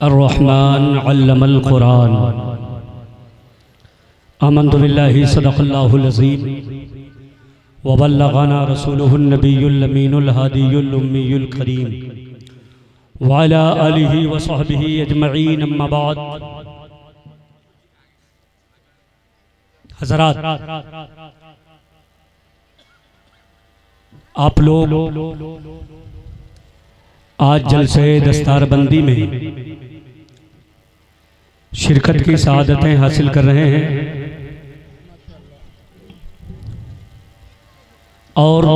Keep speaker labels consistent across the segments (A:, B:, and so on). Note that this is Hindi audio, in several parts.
A: अर्रहमान अल्लमल कुरान। आमन्तु बिल्लाहि सदक़ल्लाहुल अज़ीम व बल्लग़ना रसूलुहुन नबियुल अमीनुल हादियुल उम्मियुल करीम व अला आलिहि व सहबिहि अजमईन, अम्मा बाद। हज़रात, आप लोग आज जलसे दस्तारबंदी में शिरकत की सआदतें हासिल कर रहे हैं और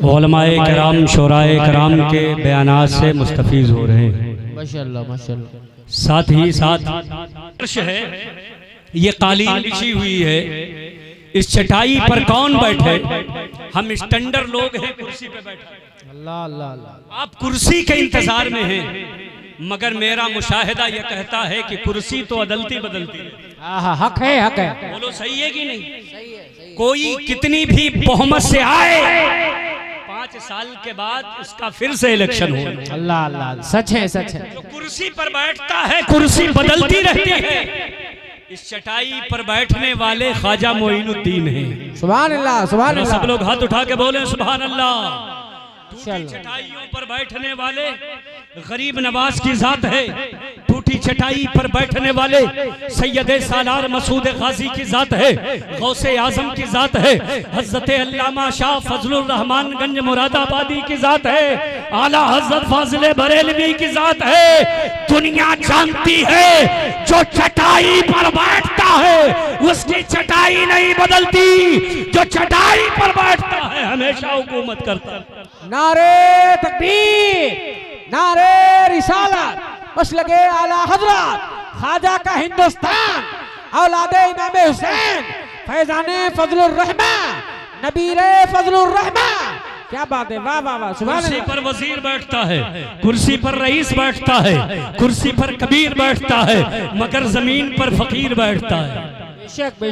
A: उलमाए किराम, शोराए किराम के बयानात से मुस्तफीज हो रहे हैं।
B: माशाअल्लाह माशाअल्लाह।
A: साथ ही साथ फर्श है, ये कालीन बिछी हुई है, इस चटाई पर कौन बैठे? हम स्टैंडर्ड लोग हैं, कुर्सी पे बैठे।
B: अल्लाह अल्लाह अल्लाह।
A: आप कुर्सी के इंतजार में हैं, मगर मेरा मुशाहिदा यह कहता है कि कुर्सी तो अदलती बदलती है।
B: हक है, हक है।
A: बोलो सही है कि नहीं? सही है। कोई कितनी भी बहुमत से आए, 5 साल के बाद इसका फिर से इलेक्शन हो।
B: अल्लाह अल्लाह, सच है सच है।
A: जो कुर्सी पर बैठता है, कुर्सी बदलती रहती है। इस चटाई पर बैठने वाले ख्वाजा मोइनुद्दीन हैं।
B: सुभान अल्लाह सुभान अल्लाह।
A: सब लोग हाथ उठा के बोले सुभान अल्लाह। टूटी चटाइयों पर बैठने वाले गरीब नवाज की जात है, टूटी चटाई पर बैठने वाले सैयद सालार मसूद गाजी की जात है, गौसे आजम की जात है, हजरत अल्लामा शाह फजलुर रहमान गंज मुरादाबादी की जात है, आला हजरत फाजिल बरेलवी की जात है। दुनिया जानती है जो चटाई पर बैठता है उसकी चटाई नहीं बदलती, जो चटाई पर बैठता है हमेशा हुकूमत करता है।
B: नारे तकबीर, नारे रिसालत, मसलके आला हजरत ख्वाजा का हिंदुस्तान, औलादे इमाम हुसैन, फैजाने फजलुर रहमान, नबीरे फजलुर रहमान। क्या बात है, वाह वाह वाह।
A: कुर्सी पर वजीर बैठता है, कुर्सी पर रईस बैठता है, कुर्सी पर कबीर बैठता है, मगर जमीन पर फकीर बैठता है।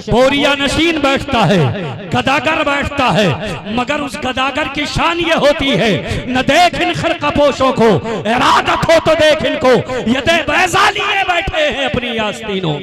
A: बोरिया नशीन बैठता है, गदागर बैठता है, मगर उस गदागर की शान ये होती है, न देख इन खरकापोशों को, इरादत हो तो देख इनको, यदे बैजा लिए बैठे हैं अपनी आस्तीनों।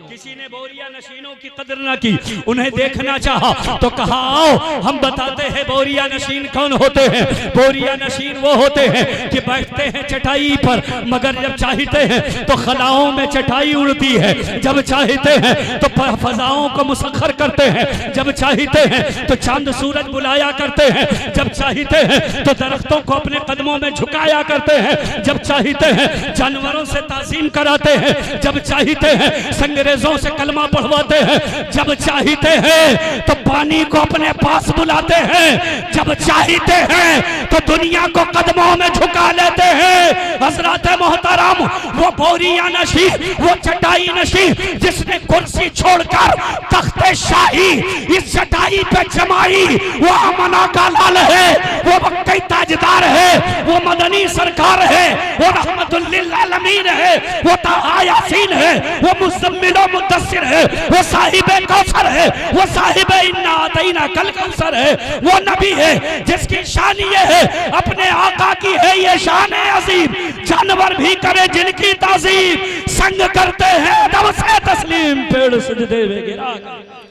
A: किसी ने बोरिया नशीनों की कदर ना की, उन्हें देखना चाहा तो कहा आओ हम बताते हैं बोरिया नशीन कौन होते हैं। बोरिया नशीन वो होते हैं कि बैठते हैं चटाई पर, मगर जब चाहते हैं तो खलाओं में चटाई उड़ती है, जब चाहते हैं तो फजाओं को मुसख्खर करते हैं, जब चाहते हैं तो चांद सूरज बुलाया करते हैं, जब चाहते हैं तो दरख्तों को अपने कदमों में झुकाया करते हैं, जब चाहते हैं जानवरों से ताज़ीम कराते हैं, जब चाहते हैं संगरेजों से कलमा पढ़वाते हैं, जब चाहते हैं तो पानी को अपने पास बुलाते हैं, जब चाहते हैं तो दुनिया को कदमों में झुका लेते हैं। हजरत मोहतरम वो बोरिया नशी, वो चटाई नशी जिसने कुर्सी छोड़कर तख्ते शाही इस चटाई पे जमाई, वो अमना का लाल है, वो मक्की ताजदार है, वो मदनी सरकार है, वो रहमतुल लिल आलमीन है, वो ताहा यासीन है, वो मुज़म्मिल मुद्दस्सिर है, वो साहिबे कौसर है, वो साहिबे इन्ना अतैना कल कौसर है, वो नबी है जिसकी शान ये है, अपने आका की है ये शान अजीम, जानवर भी करे जिनकी ताज़ीम, संग करते हैं दम से तस्लीम, पेड़ सजदे में गिरा।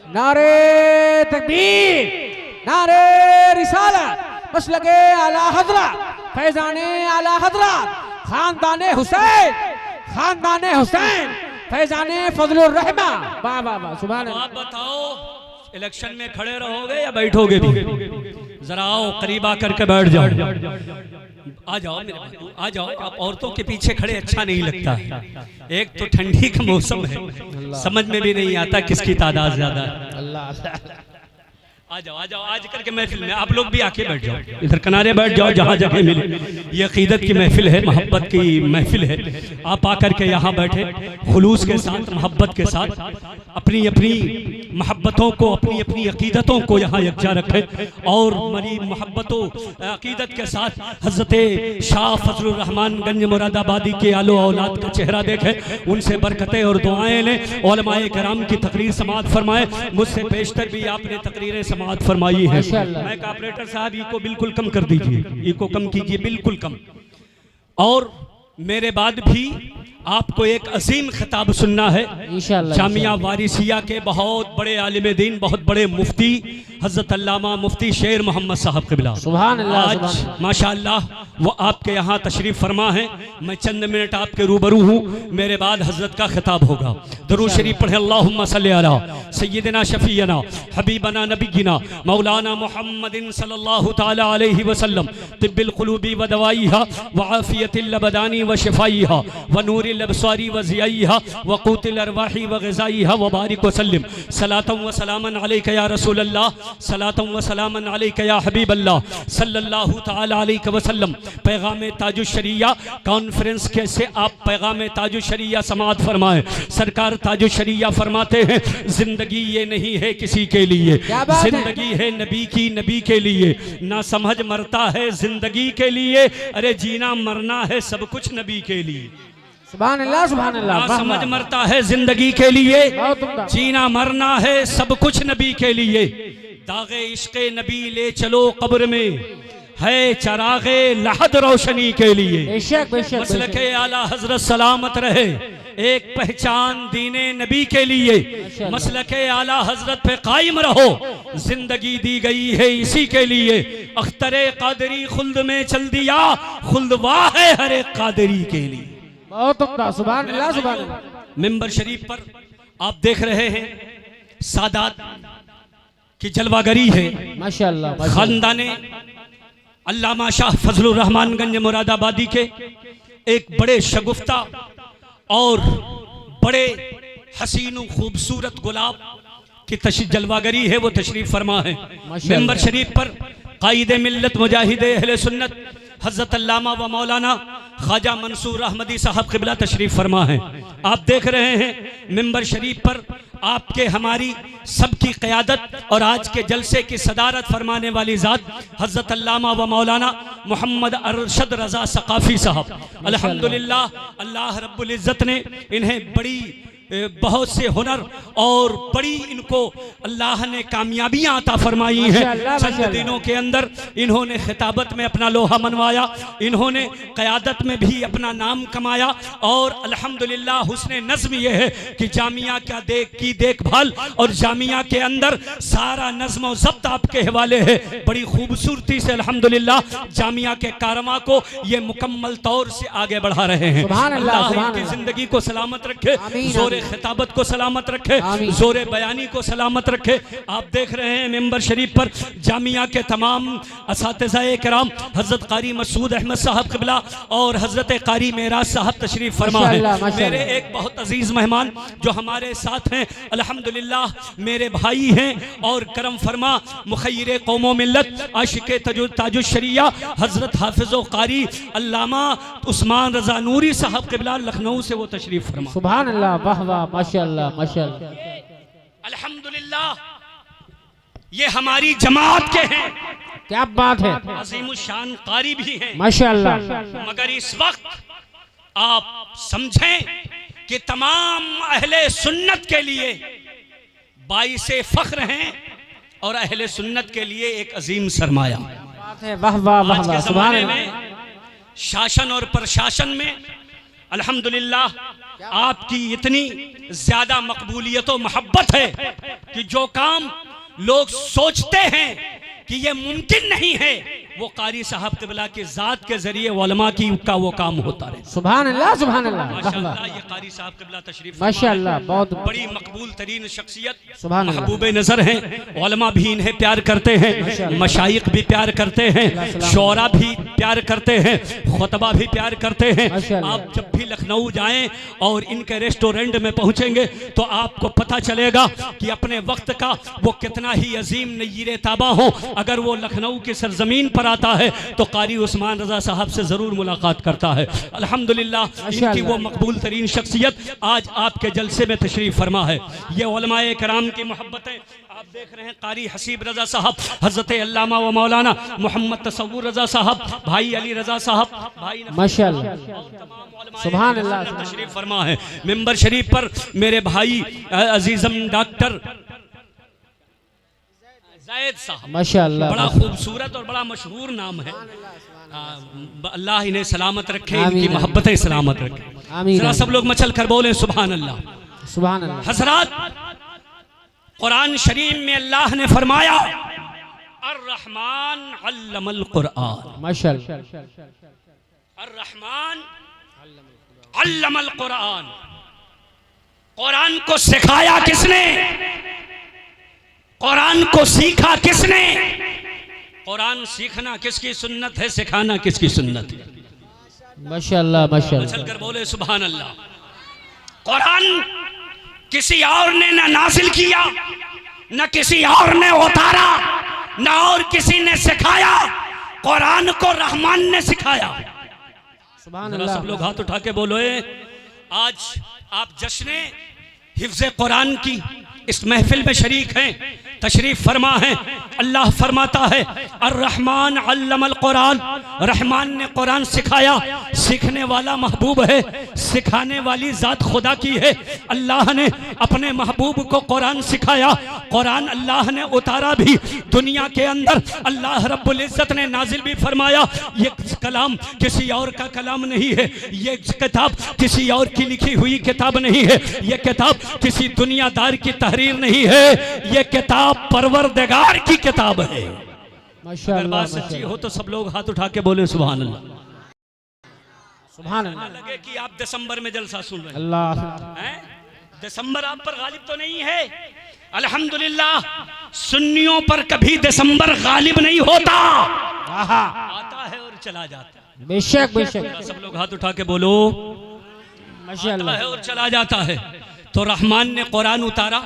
B: नारे तकबीर, नारे रिसालत, मसलके आला हजरत, फैजाने आला हजरत, खानदाने हुसैन, खानदाने हुसैन, फैजाने फजलुर रहमान। वाह वाह वाह, सुभान अल्लाह।
A: आप बताओ इलेक्शन में खड़े रहोगे या बैठोगे भी? जरा आओ करीब आकर के बैठ जाओ। आ जाओ मेरे भाई, आ जाओ। आप औरतों के पीछे खड़े अच्छा नहीं लगता है, एक तो ठंडी का मौसम है, समझ में भी नहीं आता किसकी तादाद ज्यादा है।
B: अल्लाह
A: आ जाओ, आ जाओ, आज करके महफिल में आप लोग भी आके बैठ जाओ, इधर किनारे बैठ जाओ जहाँ जगह मिले। ये अकीदत की महफिल है, मोहब्बत की महफिल है। आप आकर के यहाँ बैठे खुलूस के साथ, मोहब्बत के साथ, अपनी अपनी मोहब्बतों को, अपनी अपनी अकीदतों को यहाँ यकजा रखें और मरी मोहब्बतों अकीदत के साथ हजरत शाह फजलुर रहमान गंज मुरादाबादी के आलो औलाद का चेहरा देखें, उनसे बरकतें और दुआएं लें, उलमाए किराम की तकरीर समाअत फरमाएं। मुझसे पेशतर भी आपने तकरीरें समाअत फरमाई है। मैं ऑपरेटर साहब इको बिल्कुल कम कर दीजिए, इको कम कीजिए, बिल्कुल कम। और मेरे बाद भी आपको एक अजीम खिताब सुनना है
B: इंशाअल्लाह।
A: जामिया वारिसिया के बहुत बड़े आलिम दीन, बहुत बड़े मुफ्ती हज़रत अल्लामा मुफ्ती शेर मोहम्मद साहब क़िबला
B: सुभान अल्लाह,
A: आज
B: सुभान अल्लाह।
A: माशाअल्लाह वो आपके यहाँ तशरीफ़ फरमा है। मैं चंद मिनट आपके रूबरू हूँ, मेरे बाद हज़रत का खिताब होगा। दरूद शरीफ पढ़े अल्लाहुम्मा सल्ली अला सय्यिदना शफ़ीना हबीबना नबीना मौलाना मुहम्मदिन सल्लल्लाहु तआला अलैहि वसल्लम तिब्बिल क़ुलूबी व दवाइहा व आफ़ियतिल अबदानी व शिफ़ाइहा व नूरिल अबसारी व ज़ियाइहा व क़ूतिल अरवाही व ग़िज़ाइहा व बारिक व सल्लिम सलातन व सलामन अलैका या रसूल अल्लाह सलातन व सलामन अलैका या हबीब अल्लाह सल्लल्लाहु तआला अलैहि वसल्लम। पैगाम ताजुश शरिया कॉन्फ्रेंस के से आप पैगाम ताजुश शरिया समाअत फरमाएं। सरकार ताजुश शरिया फरमाते हैं जिंदगी ये नहीं है किसी के लिए, जिंदगी है नबी की, नबी के लिए। ना समझ मरता है जिंदगी के लिए, अरे जीना मरना है सब कुछ नबी के लिए।
B: सुभान अल्लाह, सुभान अल्लाह।
A: ना समझ मरता है जिंदगी के लिए,
B: बहुत उम्दा।
A: जीना मरना है सब कुछ नबी के लिए। दागे इश्क़े नबी ले चलो कब्र में, है चरागे लहद रोशनी के लिए।
B: बेशक बेशक
A: मसलके आला हजरत सलामत रहे, एक पहचान दीने नबी के लिए। मसलके आला हजरत पे कायम रहो, जिंदगी दी गई है इसी के लिए। अख्तरे कादरी खुल्द में चल दिया, खुल्द वाह है हर एक कादरी के लिए।
B: बहुत उम्दा, सुभान अल्लाह, सुभान अल्लाह।
A: मिंबर शरीफ पर आप देख रहे हैं सादात की जलवागरी है।
B: माशाअल्लाह, माशाअल्लाह।
A: खानदाने अल्लामा शाह फजलुर रहमानगंज मुरादाबादी के एक बड़े शगुफ्ता और बड़े हसीन खूबसूरत गुलाब की जलवागरी है, वो तशरीफ फरमा है। मिंबर शरीफ पर कायदे मिल्लत मुजाहिदे अहले सुन्नत हज़रत अल्लामा व मौलाना ख्वाजा मंसूर अहमदी साहब क़िबला तशरीफ फरमा है। आप देख रहे हैं मिंबर शरीफ पर आपके हमारी सबकी क़यादत और आज के जलसे की सदारत फरमाने वाली ज़ात हज़रत अल्लामा व मौलाना मोहम्मद अरशद रज़ा सक़ाफ़ी साहब। अल्हम्दुलिल्लाह, अल्लाह रब्बुल इज़्ज़त ने इन्हें बड़ी बहुत से हुनर और बड़ी इनको अल्लाह ने कामयाबियां अता फरमाई हैं। चंद दिनों के अंदर इन्होंने खिताबत में अपना लोहा मनवाया, इन्होंने क़यादत में भी अपना नाम कमाया और अल्हम्दुलिल्लाह हुस्ने नज़्म ये है कि जामिया की देखभाल और जामिया के अंदर सारा नज़्म व ज़ब्त आपके हवाले है। बड़ी खूबसूरती से अल्हम्दुलिल्लाह जामिया के कारमा को ये मुकम्मल तौर से आगे बढ़ा रहे हैं। अल्लाह इनकी ज़िंदगी को सलामत रखे, जोरे खिताबत को सलामत रखे, जोरे बयानी को सलामत रखे। आप देख रहे हैं मिंबर शरीफ पर जामिया के तमाम असातिज़ाए किराम हज़रत कारी मसूद अहमद साहब क़िबला और हज़रत कारी मेराज साहब तशरीफ़ फरमा है। मेरे एक बहुत अजीज़ मेहमान जो हमारे साथ हैं अल्हम्दुलिल्लाह मेरे भाई हैं और करम फरमा मुखय्यिर कौमो मिल्लत आशिक़े ताजुश शरिया हज़रत हाफ़िज़ो कारी अल्लामा उस्मान रज़ा नूरी साहब क़िबला लखनऊ से वो तशरीफ़ फरमा।
B: सुभान अल्लाह, वाह वाह, माशाअल्लाह, माशाअल्लाह।
A: अल्हम्दुलिल्लाह ये हमारी जमात के हैं,
B: क्या बात है।
A: अज़ीमुश्शान कारी भी हैं
B: माशाअल्लाह।
A: मगर इस वक्त आप समझें कि तमाम अहले सुन्नत के लिए बाइसे फख्र हैं और अहले सुन्नत के लिए एक अजीम सरमाया।
B: वाह वाह, वाह
A: आज
B: वाह,
A: के
B: सुभान
A: ज़माने
B: अल्लाह।
A: में शासन और प्रशासन में अल्हम्दुलिल्लाह आपकी इतनी ज्यादा मकबूलियत और मोहब्बत है कि जो काम लोग सोचते हैं कि ये मुमकिन नहीं है, वो कारी साहब क़िबला की ज़ात के जरिए उलमा की का वो काम होता रहे।
B: सुभान अल्लाह, सुभान अल्लाह,
A: माशाअल्लाह ये कारी साहब क़िबला तशरीफ
B: माशाअल्लाह, बहुत
A: बड़ी मकबूल तरीन शख्सियत,
B: सुभान अल्लाह।
A: महबूबे नज़र हैं। उलमा भी इन्हें प्यार करते हैं, मशाइख भी प्यार करते हैं, शोरा भी प्यार करते हैं, खुतबा भी प्यार करते हैं। आप जब भी लखनऊ जाएं और इनके रेस्टोरेंट में पहुंचेंगे तो आपको पता चलेगा कि अपने वक्त का वो कितना ही अजीम नय्यिर ताबा हो। अगर वो लखनऊ की सरजमीन पर आता है तो कारी उस्मान रज़ा साहब से ज़रूर मुलाकात करता है। अल्हम्दुलिल्लाह इनकी वो मकबूल तरीन शख्सियत आज आपके जलसे में तशरीफ़ फरमा है। ये उलमाए कराम की मोहब्बतें आप देख रहे हैं। कारी हसीब रज़ा साहब, हज़रत अल्लामा व मौलाना मोहम्मद तसव्वुर रज़ा साहब, भाई अली रज़ा साहब, भाई
B: माशाअल्लाह, सुभान अल्लाह,
A: तशरीफ़ फरमा है। मिंबर शरीफ पर मेरे भाई अजीज़म डॉक्टर जायद साहब,
B: माशाअल्लाह,
A: बड़ा खूबसूरत और बड़ा मशहूर नाम है। अल्लाह इन्हें सलामत रखे, इनकी मोहब्बतें सलामत रखे। जरा सब लोग मचल कर बोले सुभान अल्लाह,
B: सुभान अल्लाह।
A: हजरात, कुरान शरीफ में अल्लाह ने फरमाया अर्रहमान अल्लमल कुरान,
B: माशाअल्लाह,
A: अर्रहमान अल्लमल कुरान। कुरान को सिखाया किसने? कुरान को सीखा किसने? कुरान सीखना किसकी सुन्नत है, सिखाना किसकी सुन्नत है?
B: माशाअल्लाह, माशाअल्लाह।
A: चलकर बोले सुभान अल्लाह। कुरान किसी और ने ना नाजिल किया, न किसी और ने उतारा, न और किसी ने सिखाया। कुरान को रहमान ने सिखाया।
B: सुभान
A: जरा
B: अल्लाह।
A: सब लोग हाथ उठा के बोलो। आज आप जश्न हिफ्ज़े कुरान की इस महफिल में शरीक हैं, तशरीफ फरमा है। अल्लाह फरमाता है अर्रहमान अल्लमल कुरान, रहमान ने कुरान सिखाया। सीखने वाला महबूब है, सिखाने वाली जात खुदा की है। अल्लाह ने अपने महबूब को कुरान सिखाया। कुरान अल्लाह ने उतारा भी दुनिया के अंदर। अल्लाह रब्बुल इज्जत ने नाजिल भी फरमाया। ये कलाम किसी और का कलाम नहीं है, ये किताब किसी और की लिखी हुई किताब नहीं है, ये किताब किसी दुनियादार की तहरीर नहीं है, ये किताब परवरदिगार की किताब है।
B: माशाअल्लाह,
A: अगर बात सच्ची हो तो सब लोग हाथ उठा के बोले सुभान अल्लाह,
B: सुभान
A: ना
B: अल्लाह।
A: लगे कि आप दिसंबर में जलसा सुन रहे
B: अल्लाह,
A: हैं। दिसंबर आप पर गालिब तो नहीं है। अल्हम्दुलिल्लाह, सुन्नियों पर कभी दिसंबर गालिब नहीं होता,
B: आहा,
A: आता है और चला जाता है।
B: बेशक, बेशक,
A: सब लोग हाथ उठा के बोलो आता
B: माशाअल्लाह।
A: है और चला जाता है। तो रहमान ने कुरान उतारा,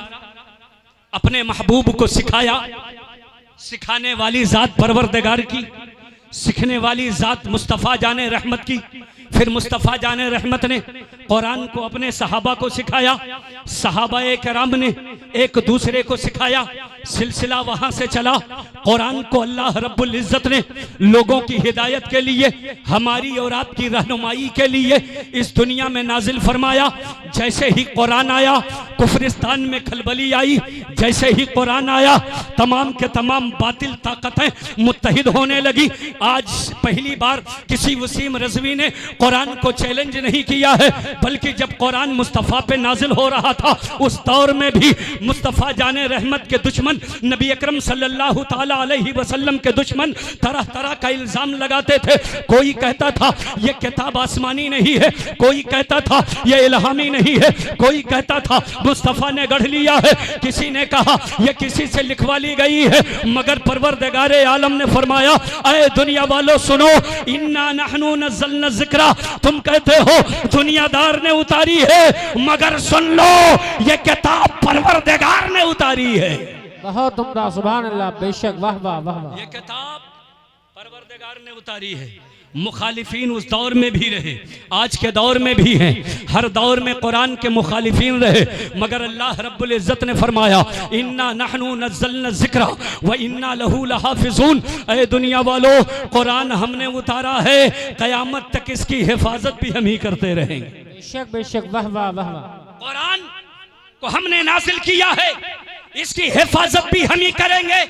A: अपने महबूब को सिखाया। सिखाने वाली जात परवरदिगार की, सीखने वाली जात मुस्तफ़ा जाने रहमत की। फिर मुस्तफ़ा जाने रहमत ने कुरान को अपने सहाबा को सिखाया। सहाबाए किराम ने एक दूसरे को सिखाया। सिलसिला वहां से चला। कुरान को अल्लाह रब्बुल इज्जत ने लोगों की हिदायत के लिए, हमारी और आपकी रहनुमाई के लिए इस दुनिया में नाजिल फरमाया। जैसे ही कुरान आया, कुफरिस्तान में खलबली आई। जैसे ही कुरान आया, तमाम के तमाम बातिल ताकतें मुत्तहिद होने लगी। आज पहली बार किसी वसीम रज़वी ने कुरान को चैलेंज नहीं किया है, बल्कि जब कुरान मुस्तफ़ा पे नाजिल हो रहा था, उस दौर में भी मुस्तफ़ा जाने रहमत के दुश्मन, नबी अकरम सल्लल्लाहु ताला अलैहि वसल्लम के दुश्मन तरह तरह का इल्जाम लगाते थे। कोई कहता था ये किताब आसमानी नहीं है, कोई कहता था ये इल्हामी नहीं है, कोई कहता था मुस्तफ़ा ने गढ़ लिया है, किसी ने कहा ये किसी से लिखवा ली गई है। मगर परवरदिगारे आलम ने फरमाया, ऐ दुनिया वालों सुनो, इन्ना नहनु नज़्ज़लना ज़िक्रा, तुम कहते हो दुनियादार ने उतारी है, मगर सुन लो ये किताब परवरदिगार ने उतारी है।
B: बहुत उम्दा, सुभान अल्लाह, बेशक, वाह वाह वाह वाह।
A: ये किताब परवरदिगार ने उतारी है। मुखालिफीन उस दौर में भी रहे, आज के दौर में भी हैं। हर दौर में कुरान के मुखालिफीन रहे, मगर अल्लाह रब्बुल इज्जत ने फरमाया इन्ना नहनु नज़्ज़लना ज़िक्रा व इन्ना लहू लहाफ़िज़ून। ऐ दुनिया वालों, कुरान हमने उतारा है, क़यामत तक इसकी हिफाजत भी हम ही करते रहेंगे।
B: बेशक, बेशक, वाह वाह वाह वाह।
A: कुरान को हमने नाज़िल किया है, इसकी हिफाजत भी हम ही करेंगे।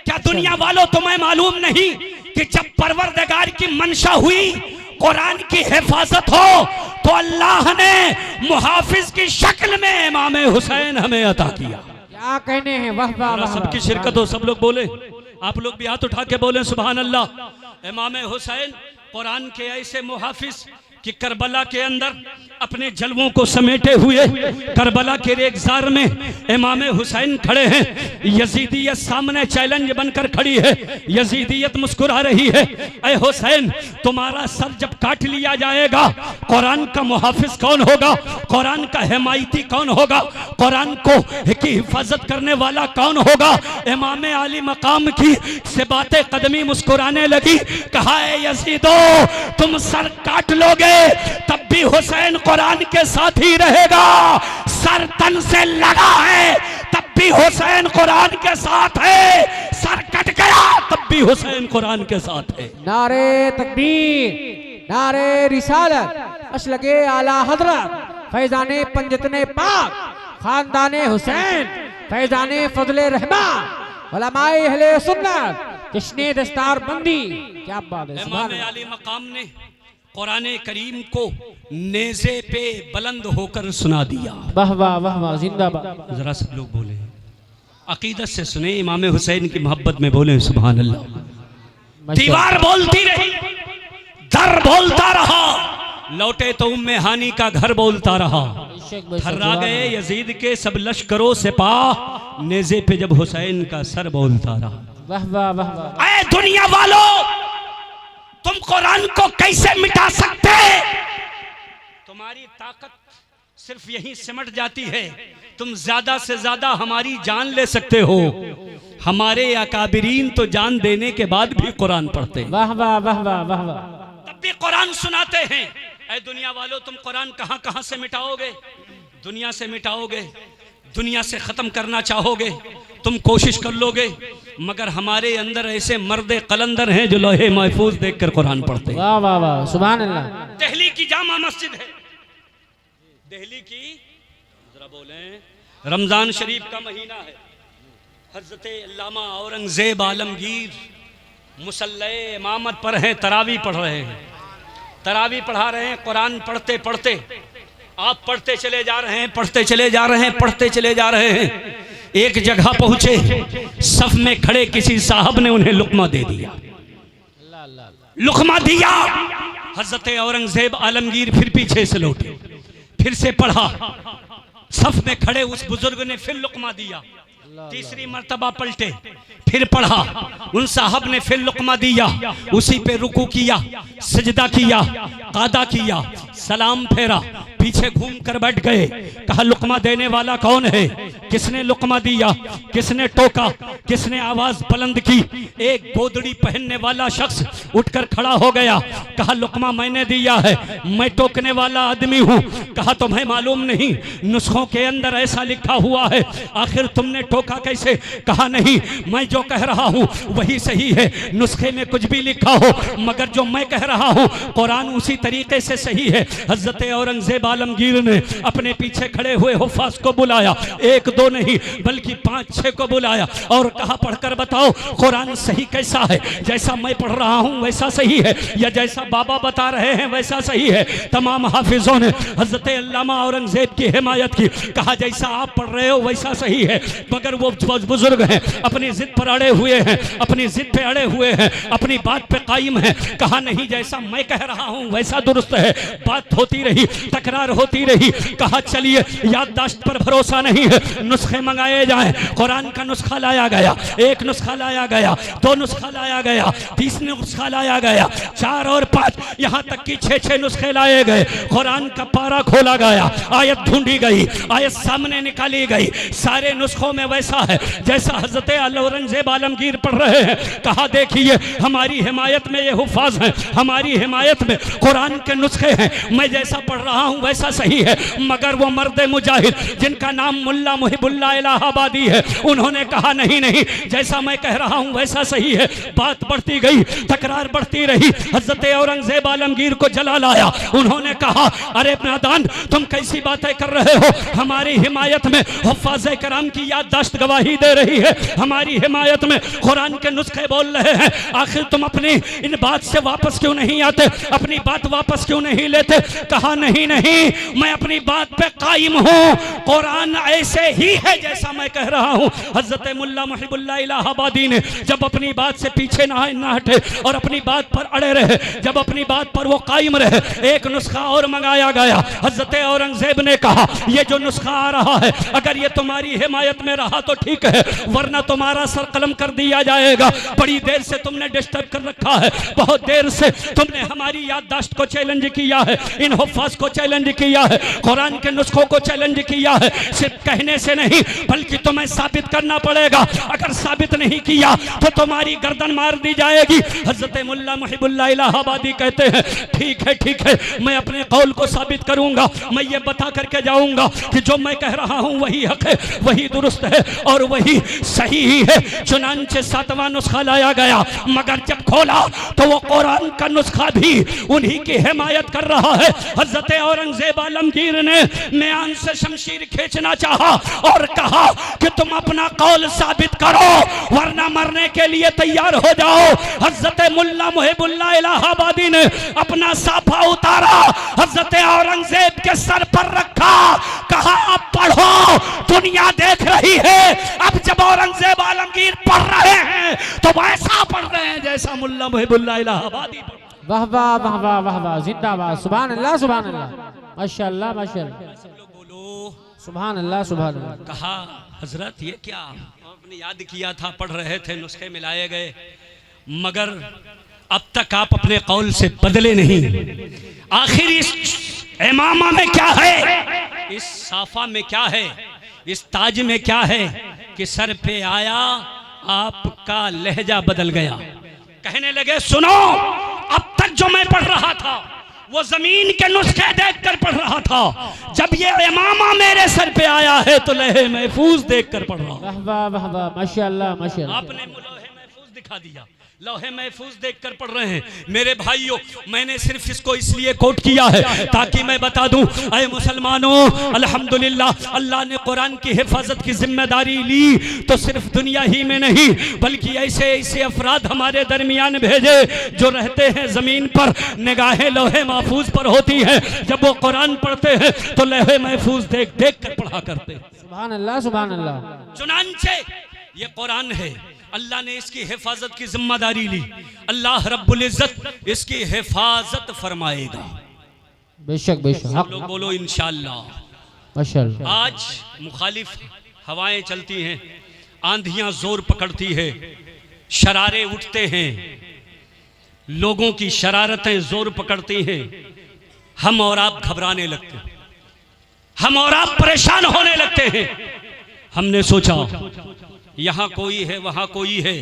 A: क्या दुनिया वालों तुम्हें मालूम नहीं कि जब परवरदिगार की मंशा हुई कुरान की हिफाजत हो, तो अल्लाह ने मुहाफिज की शक्ल में इमाम हुसैन हमें अता किया।
B: क्या कहने हैं, वाह वाह वाह।
A: सबकी शिरकत हो, सब लोग बोले, आप लोग भी हाथ उठा के बोले सुभान अल्लाह। इमाम हुसैन कुरान के ऐसे मुहाफिज कि करबला के अंदर अपने जलवों को समेटे हुए करबला के रेगजार में इमाम हुसैन खड़े हैं। यजीदियत सामने चैलेंज बनकर खड़ी है। यजीदियत मुस्कुरा रही है, ऐ हुसैन तुम्हारा सर जब काट लिया जाएगा, कुरान का मुहाफिज कौन होगा, कुरान का हिमायती कौन होगा, कुरान को की हिफाजत करने वाला कौन होगा। इमाम आली मकाम की से बातें कदमी मुस्कुराने लगी। कहा है यजीदो, तुम सर काट लोगे तब भी हुसैन कुरान के साथ ही रहेगा। सर तन से लगा है तब भी हुसैन कुरान के साथ है, सर कट गया तब भी हुसैन कुरान के साथ है।
B: नारे तकबीर, नारे रिसालत, मसलके आला हजरत, फैजाने पंजतने पाक, खानदाने हुसैन, फैजाने फजले रहमान, उलमाए अहले सुन्नत किसने दस्तारबंदी, क्या बात है।
A: इमाम आली मकाम ने कुरान करीम को नेज़े पे बुलंद होकर सुना दिया।
B: वाह वाह वाह वाह, जिंदाबाद।
A: जरा सब लोग बोले, अकीदत से सुने, इमाम हुसैन की मोहब्बत में बोले सुभान अल्लाह। दीवार बोलती रही, दर बोलता रहा, लौटे तो उम्मे हानी का घर बोलता रहा। थर्रा गए यजीद के सब लश्करों से सिपाह, नेज़े पे जब हुसैन का सर बोलता रहा।
B: वाह वाह वाह वाह।
A: ऐ दुनिया वालों, तुम कुरान को कैसे मिटा सकते? तुम्हारी ताकत सिर्फ यहीं सिमट जाती है, तुम ज्यादा से ज्यादा हमारी जान ले सकते हो। हमारे अकाबिरीन तो जान देने के बाद भी कुरान पढ़ते हैं।
B: वाह वाह वाह वाह वाह वाह।
A: तब भी कुरान सुनाते हैं। ऐ दुनिया वालों, तुम कुरान कहां कहां से मिटाओगे? दुनिया से मिटाओगे, दुनिया से खत्म करना चाहोगे, तुम कोशिश कर लोगे, मगर हमारे अंदर ऐसे मर्दे कलंदर हैं जो लोहे महफूज देखकर कुरान पढ़ते हैं।
B: वाह वाह वाह, सुभान अल्लाह।
A: दिल्ली की जामा मस्जिद है, दिल्ली की, जरा बोलें, रमजान शरीफ का महीना है, हजरत अल्लामा औरंगजेब आलमगीर मुसल्ले इमामत पर हैं, तरावी पढ़ रहे हैं, तरावी पढ़ा रहे हैं। कुरान पढ़ते पढ़ते आप पढ़ते चले जा रहे हैं, पढ़ते चले जा रहे हैं, पढ़ते चले जा रहे हैं। एक जगह पहुंचे, सफ में खड़े किसी साहब ने उन्हें लुकमा दे दिया। लुकमा दिया, हजरत औरंगजेब आलमगीर फिर पीछे से लौटे, फिर से पढ़ा, सफ में खड़े उस बुजुर्ग ने फिर लुकमा दिया। तीसरी मर्तबा पलटे, फिर पढ़ा, उन साहब ने फिर लुकमा दिया, उसी पे रुकू किया, सजदा किया, कादा किया, सलाम फेरा, पीछे घूम कर बैठ गए। कहा लुकमा देने वाला कौन है? किसने लुकमा दिया? किसने टोका? किसने आवाज बुलंद की? एक गोदड़ी पहनने वाला शख्स उठकर खड़ा हो गया। कहा लुकमा मैंने दिया है, मैं टोकने वाला आदमी हूँ। कहा तुम्हें मालूम नहीं, नुस्खों के अंदर ऐसा लिखा हुआ है, आखिर तुमने टोका कैसे? कहा नहीं, मैं जो कह रहा हूँ वही सही है, नुस्खे में कुछ भी लिखा हो, मगर जो मैं कह रहा हूँ कुरान उसी तरीके से सही है। हजरत औरंगजेब आलमगीर ने अपने पीछे खड़े हुए हुफ्फाज को बुलाया, एक दो नहीं बल्कि 5-6 को बुलाया और कहा पढ़कर बताओ कुरान सही कैसा है? जैसा मैं पढ़ रहा हूँ वैसा सही है या जैसा बाबा बता रहे हैं वैसा सही है? तमाम हाफिजों ने हजरत अल्लामा औरंगजेब की हिमायत की। कहा जैसा आप पढ़ रहे हो वैसा सही है, मगर वो बुजुर्ग हैं, अपनी जिद पर अड़े हुए हैं, अपनी जिद पे अड़े हुए हैं, अपनी बात पे कायम है। कहा नहीं, जैसा मैं कह रहा हूँ वैसा दुरुस्त है। बात होती रही, तकरार होती रही। कहा चलिए याददाश्त पर भरोसा नहीं है, नुस्खे मंगाए जाएं। कुरान का नुस्खा लाया गया, एक नुस्खा लाया गया, 2 नुस्खा लाया गया, 30 नुस्खा लाया गया, 4 और 5 यहाँ तक कि 6 नुस्खे लाए गए। कुरान का पारा खोला गया, आयत ढूंढी गई, आयत सामने निकाली गई। सारे नुस्खों में वैसा है जैसा हजरत औरंगजेब आलमगीर पढ़ रहे हैं। कहा देखिए हमारी हिमायत में ये हुफ्फाज हैं, हमारी हिमायत में कुरान के नुस्खे हैं, मैं जैसा पढ़ रहा हूँ वैसा सही है। मगर वो मर्द मुजाहिद जिनका नाम मुल्ला मुहिबुल्लाह इलाहाबादी है, उन्होंने कहा नहीं नहीं, जैसा मैं कह रहा हूँ वैसा सही है। बात बढ़ती गई, तकरार बढ़ती रही। हजरत औरंगजेब आलमगीर को जला लाया। उन्होंने कहा अरे नादान, तुम कैसी बातें कर रहे हो? हमारी हिमायत में हुफ्फाज़े कराम की याददाश्त गवाही दे रही है, हमारी हिमायत में कुरान के नुस्खे बोल रहे हैं। आखिर तुम अपनी इन बात से वापस क्यों नहीं आते? अपनी बात वापस क्यों नहीं लेते? कहा नहीं नहीं, मैं अपनी बात पे कायम हूँ, कुरान ऐसे ही है जैसा मैं कह रहा हूँ। हजरत मुल्ला मुहिबुल्लाह इलाहाबादी ने जब अपनी बात से पीछे ना हटे और अपनी बात पर अड़े रहे, जब अपनी बात पर वो कायम रहे, एक नुस्खा और मंगाया गया। हजरत औरंगजेब ने कहा ये जो नुस्खा आ रहा है, अगर ये तुम्हारी हिमायत में रहा तो ठीक है, वरना तुम्हारा सर कलम कर दिया जाएगा। बड़ी देर से तुमने डिस्टर्ब कर रखा है, बहुत देर से तुमने हमारी याददाश्त को चैलेंज किया है, इन हुफ्फाज को चैलेंज किया है, कुरान के नुस्खों को चैलेंज किया है। सिर्फ कहने से नहीं बल्कि तुम्हें साबित करना पड़ेगा। अगर साबित नहीं किया तो तुम्हारी गर्दन मार दी जाएगी। हजरत मुल्ला मुहिबुल्लाह इलाहाबादी कहते हैं ठीक है, मैं अपने कौल को साबित करूंगा। मैं ये बता करके जाऊंगा कि जो मैं कह रहा हूं वही हक है, वही दुरुस्त है और वही सही है। चुनांचे 7वां नुस्खा लाया गया, मगर जब खोला तो वो कुरान का नुस्खा भी उन्हीं की हिमायत कर रहा है। हजरत औरंगजेब औरंगजेब आलमगीर ने म्यान से शमशीर खींचना चाहा और कहा कि तुम अपना कौल साबित करो वरना मरने के लिए तैयार हो जाओ। हजरत मुल्ला मुहिबुल्लाह इलाहाबादी ने अपना साफा उतारा, हजरत औरंगजेब के सर पर रखा, कहा अब पढ़ो, दुनिया देख रही है। अब जब औरंगजेब आलमगीर पढ़ रहे हैं तो वैसा पढ़ रहे हैं जैसा मुल्ला मुहिबुल्लाह इलाहाबादी।
B: वाह वाह वाह वाह वाह वाह, जिंदाबाद, सुभान अल्लाह सुभान अल्लाह, माशाअल्लाह माशाअल्लाह, सुभान अल्लाह सुभान अल्लाह।
A: कहा हजरत ये क्या आपने याद किया था, पढ़ रहे थे, नुस्खे मिलाए गए, मगर अब तक आप अपने कौल से बदले नहीं। आखिर इस इमामा में क्या है, इस साफा में क्या है, इस ताज में क्या है कि सर पे आया आपका लहजा बदल गया। कहने लगे सुनो, अब तक जो मैं पढ़ रहा था वो जमीन के नुस्खे देखकर पढ़ रहा था, जब ये इमामा मेरे सर पे आया है तो लौहे महफूज देखकर पढ़ रहा हूं।
B: वाह वाह वाह वाह, माशाअल्लाह माशाअल्लाह।
A: आपने लौहे महफूज दिखा दिया, लौहे महफूज देखकर पढ़ रहे हैं। मेरे भाइयों, मैंने सिर्फ इसको इसलिए कोट किया है ताकि मैं बता दूं, अरे मुसलमानों, अल्हम्दुलिल्लाह अल्लाह ने कुरान की हिफाजत की जिम्मेदारी ली तो सिर्फ दुनिया ही में नहीं बल्कि ऐसे ऐसे अफराद हमारे दरमियान भेजे जो रहते हैं जमीन पर, निगाहें लौहे महफूज पर होती है, जब वो कुरान पढ़ते हैं तो लौहे महफूज देख देख कर पढ़ा करते हैं।
B: सुभान अल्लाह सुभान अल्लाह।
A: चुनांचे ये कुरान है, अल्लाह ने इसकी हिफाजत की जिम्मेदारी ली, अल्लाह रब्बुल इज्जत इसकी हिफाजत फरमाएगा।
B: बेशक बेशक, हक
A: लोग बोलो इंशाअल्लाह।
B: माशाअल्लाह।
A: आज मुखालिफ हवाएं चलती हैं, आंधियां जोर पकड़ती है, शरारे उठते हैं, लोगों की शरारतें जोर पकड़ती हैं, हम और आप घबराने लगते हैं, हम और आप परेशान होने लगते हैं। हमने सोचा यहाँ कोई है वहाँ कोई है,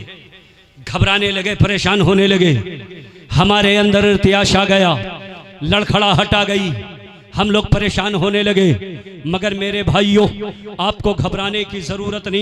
A: घबराने लगे, परेशान होने लगे, हमारे अंदर इर्तियाश आ गया, लड़खड़ाहट आ गई, हम लोग परेशान होने लगे। मगर मेरे भाइयों, आपको घबराने की जरूरत नहीं।